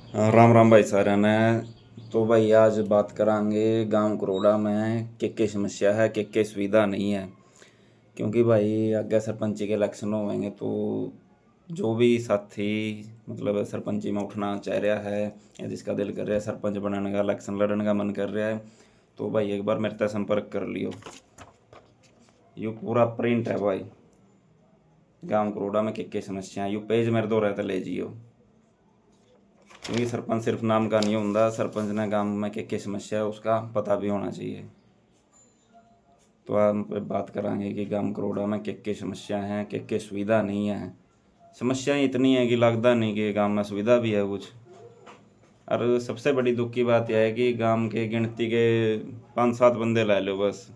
राम राम भाई सारे ने। तो भाई आज बात करांगे गांव करोड़ा में के समस्या है के सुविधा नहीं है। क्योंकि भाई आगे सरपंची के इलेक्शन होंगे तो जो भी साथी मतलब सरपंची में उठना चाह रहा है या जिसका दिल कर रहा है सरपंच बनने का इलेक्शन लड़ने का मन कर रहा है तो भाई एक बार मेरे से संपर्क कर लियो। यू पूरा प्रिंट है भाई गांव करोड़ा में के समस्या है। यू पेज मेरे दो रहते ले जियो। क्योंकि सरपंच सिर्फ नाम का नहीं होता, सरपंच ने गांव में के समस्या है उसका पता भी होना चाहिए। तो हम पे बात करांगे कि गांव करोड़ा में के समस्या हैं के सुविधा नहीं है। समस्याएं इतनी है कि लगता नहीं कि गांव में सुविधा भी है कुछ। और सबसे बड़ी दुख की बात यह है कि गांव के गिनती के 5-7 बंदे ले लो बस,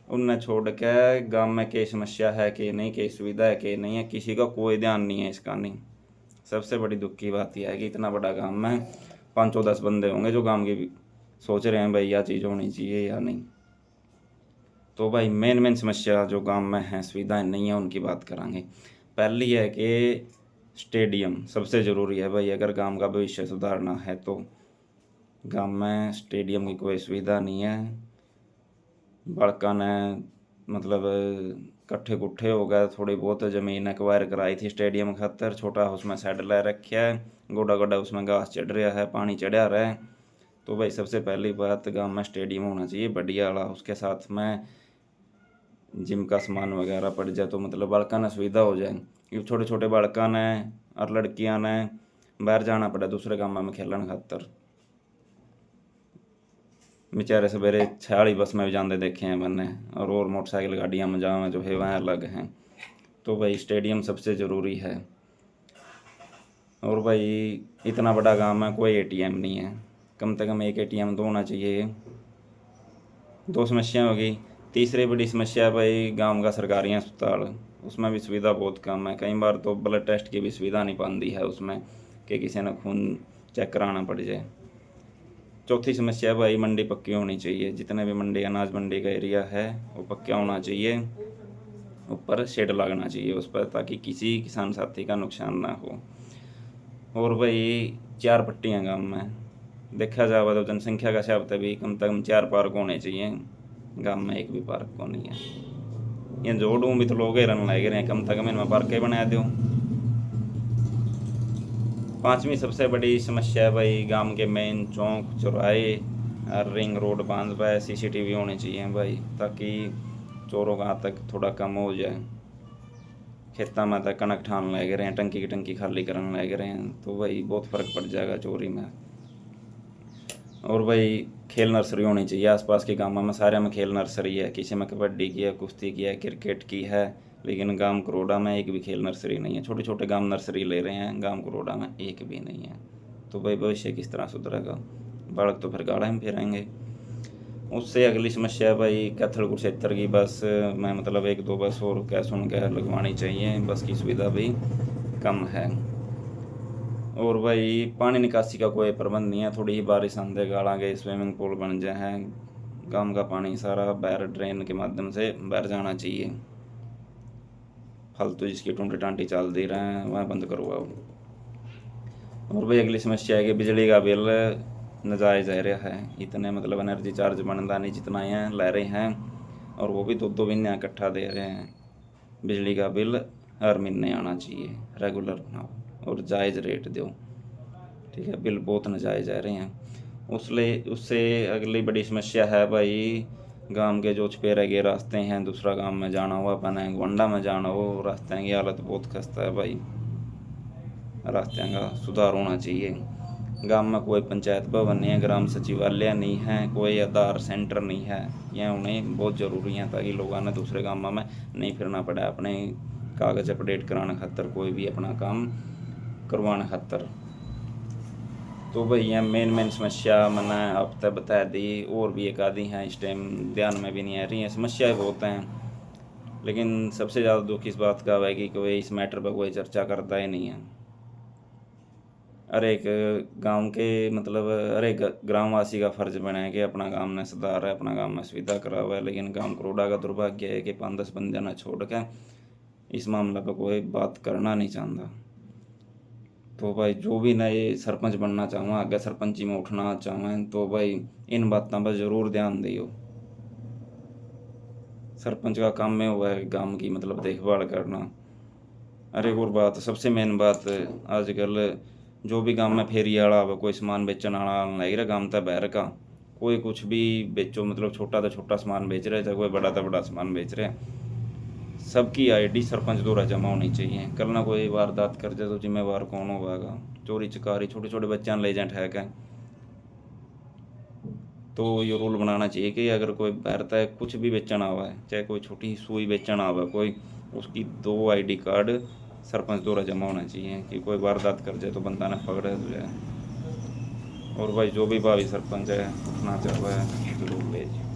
उनने छोड़ के गांव में के समस्या है कि नहीं, के सुविधा है कि नहीं है, किसी का कोई ध्यान नहीं है इसका। नहीं, सबसे बड़ी दुख की बात यह है कि इतना बड़ा गांव में 5-10 बंदे होंगे जो गांव की सोच रहे हैं भाई यह चीज़ होनी चाहिए या नहीं। तो भाई मेन समस्या जो गांव में है सुविधाएं नहीं है उनकी बात करांगे। पहली है कि स्टेडियम सबसे ज़रूरी है भाई, अगर गांव का भविष्य सुधारना है तो। गांव में स्टेडियम की कोई सुविधा नहीं है। बड़का ने मतलब कट्ठे कुट्ठे हो गए, थोड़ी बहुत ज़मीन एक्वायर कराई थी स्टेडियम खातर, छोटा उसमें शेड ले रखा है, गोडा गोडा उसमें घास चढ़ रहा है, पानी चढ़ा रहा है। तो भाई सबसे पहली बात गांव में स्टेडियम होना चाहिए बढ़िया वाला, उसके साथ में जिम का सामान वगैरह पड़ जाए तो मतलब बालका ने सुविधा हो जाए। ये छोटे छोटे बालका ने और लड़कियां ने बाहर जाना पड़ा दूसरे गाँव में खेलन खातर, बेचारे सवेरे 46 बस में भी जाते देखे हैं मैंने, और मोटरसाइकिल गाड़ियाँ में जाओ जो है वह अलग हैं। तो भाई स्टेडियम सबसे ज़रूरी है। और भाई इतना बड़ा गांव में कोई एटीएम नहीं है, कम से कम एक एटीएम तो होना चाहिए। दो समस्या होगी। तीसरी बड़ी समस्या भाई गांव का सरकारी अस्पताल, उसमें भी सुविधा बहुत कम है। कई बार तो ब्लड टेस्ट की भी सुविधा नहीं पाती है उसमें कि किसी ने खून चेक कराना पड़ जाए। चौथी समस्या भाई मंडी पक्की होनी चाहिए, जितने भी मंडी अनाज मंडी का एरिया है वो पक्का होना चाहिए, ऊपर शेड लगना चाहिए उस पर ताकि किसी किसान साथी का नुकसान ना हो। और भाई 4 पट्टियाँ गाँव में, देखा जाए तो जनसंख्या का हिसाब से भी कम से कम 4 पार्क होने चाहिए, गाँव में एक भी पार्क को नहीं है। ये जोड़ूँ भी तो लोग ही रन लग रहे हैं, कम से कम इनमें पार्क ही बना दो। पांचवी सबसे बड़ी समस्या है भाई गांव के मेन चौक चौराहे और रिंग रोड बांध पर सीसीटीवी होने चाहिए भाई, ताकि चोरों का तक थोड़ा कम हो जाए। खेतों में तक कनक ठान लग रहे हैं, टंकी की टंकी खाली करने लग रहे हैं, तो भाई बहुत फ़र्क पड़ जाएगा चोरी में। और भाई खेल नर्सरी होनी चाहिए आसपास के गाँवों में, सारे में खेल नर्सरी है, किसी में कबड्डी की है, कुश्ती की है, क्रिकेट की है, लेकिन गांव करोड़ा में एक भी खेल नर्सरी नहीं है। छोटे छोटे गांव नर्सरी ले रहे हैं, गांव करोड़ा में एक भी नहीं है। तो भाई भविष्य किस तरह सुधरेगा, बालक तो फिर गाड़ा में फिरेंगे। उससे अगली समस्या है भाई कैथल क्षेत्र की बस में मतलब 1-2 बस और क्या सुन के लगवानी चाहिए, बस की सुविधा भी कम है। और भाई पानी निकासी का कोई प्रबंध नहीं है, थोड़ी ही बारिश आंधे गाड़ा गए स्विमिंग पूल बन जाए हैं, गांव का पानी सारा बाहर ड्रेन के माध्यम से बाहर जाना चाहिए। फालतू जिसकी टूंटी टांटी चल दे रहे हैं वह बंद करवाओ। और भाई अगली समस्या है कि बिजली का बिल नजायज़ आ रहा है, इतने मतलब एनर्जी चार्ज बनता नहीं जितना यहाँ ले रहे हैं, और वो भी 2-2 महीने इकट्ठा दे रहे हैं। बिजली का बिल हर महीने आना चाहिए, रेगुलर बनाओ और जायज़ रेट दो। ठीक है, बिल बहुत नजायज़ आ रहे हैं। उससे अगली बड़ी समस्या है भाई गांव के जो छपेरे के रास्ते हैं, दूसरा गांव में जाना हो, अपने गोंडा में जाना हो, रास्ते की हालत बहुत खस्ता है भाई, रास्ते का सुधार होना चाहिए। गांव में कोई पंचायत भवन नहीं है, ग्राम सचिवालय नहीं है, कोई आधार सेंटर नहीं है, यह उन्हें बहुत ज़रूरी है ताकि लोगों ने दूसरे गाँव में नहीं फिरना पड़े अपने कागज़ अपडेट कराने खातर, कोई भी अपना काम करवाने खातर। तो भाई ये मेन समस्या मैंने अब तक बता दी, और भी एक आधी हैं इस टाइम ध्यान में भी नहीं आ रही हैं, समस्याएं बहुत हैं। लेकिन सबसे ज़्यादा दुख इस बात का है कि कोई इस मैटर पर कोई चर्चा करता ही नहीं है। हर एक गांव के मतलब हर एक ग्रामवासी का फर्ज बना है कि अपना गांव में सुधार है, अपना गांव में सुविधा करा हुआ है, लेकिन गांव करोड़ा का दुर्भाग्य है कि 5-10 बंदे न छोड़ के इस मामले पर कोई बात करना नहीं चाहता। तो भाई जो भी नए सरपंच बनना चाहूँ, आगे सरपंची में उठना चाहें, तो भाई इन बातों पर ज़रूर ध्यान दियो। सरपंच का काम में हुआ है गांव की मतलब देखभाल करना। अरे और बात सबसे मेन बात, आजकल जो भी गांव में फेरी वाला हो, कोई सामान बेचने वाला नहीं रहा गांव तक बहर का, कोई कुछ भी बेचो, मतलब छोटा तो छोटा सामान बेच रहे चाहे कोई बड़ा तो बड़ा सामान बेच रहे, सबकी आईडी सरपंच द्वारा जमा होनी चाहिए। कल ना कोई वारदात कर जाए तो जिम्मेवार कौन होगा? चोरी चकारी छोटे छोटे बच्चे ले जाए ठहक है। तो ये रूल बनाना चाहिए कि अगर कोई बहरता है कुछ भी बेचना हुआ है, चाहे कोई छोटी सुई बेचना हुआ कोई, उसकी 2 आईडी कार्ड सरपंच द्वारा जमा होना चाहिए कि कोई वारदात कर जाए तो बंदा ना पकड़े तो जाए। और भाई जो भी भावी सरपंच है उठना चाहे जरूर भेज।